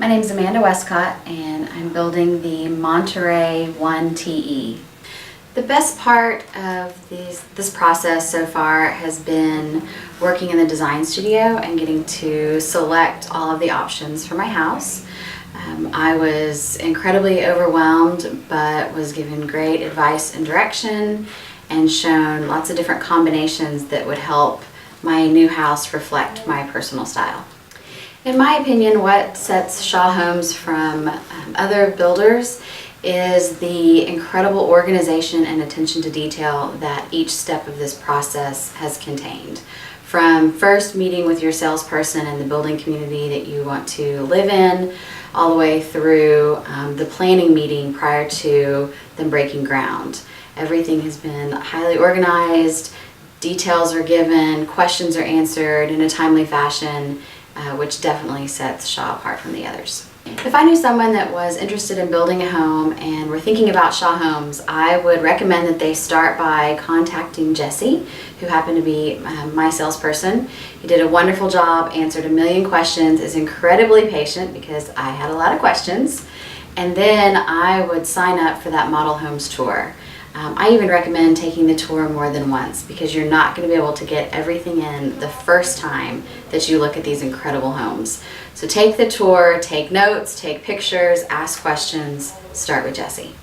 My name is Amanda Westcott and I'm building the Monterey 1TE. The best part of this process so far has been working in the design studio and getting to select all of the options for my house. I was incredibly overwhelmed, but was given great advice and direction and shown lots of different combinations that would help my new house reflect my personal style. In my opinion, what sets Shaw Homes from other builders is the incredible organization and attention to detail that each step of this process has contained. From first meeting with your salesperson and the building community that you want to live in, all the way through the planning meeting prior to them breaking ground. Everything has been highly organized, details are given, questions are answered in a timely fashion, which definitely sets Shaw apart from the others. If I knew someone that was interested in building a home and were thinking about Shaw Homes, I would recommend that they start by contacting Jesse, who happened to be my salesperson. He did a wonderful job, answered a million questions, is incredibly patient because I had a lot of questions, and then I would sign up for that model homes tour. I even recommend taking the tour more than once because you're not going to be able to get everything in the first time that you look at these incredible homes. So take the tour, take notes, take pictures, ask questions, start with Jesse.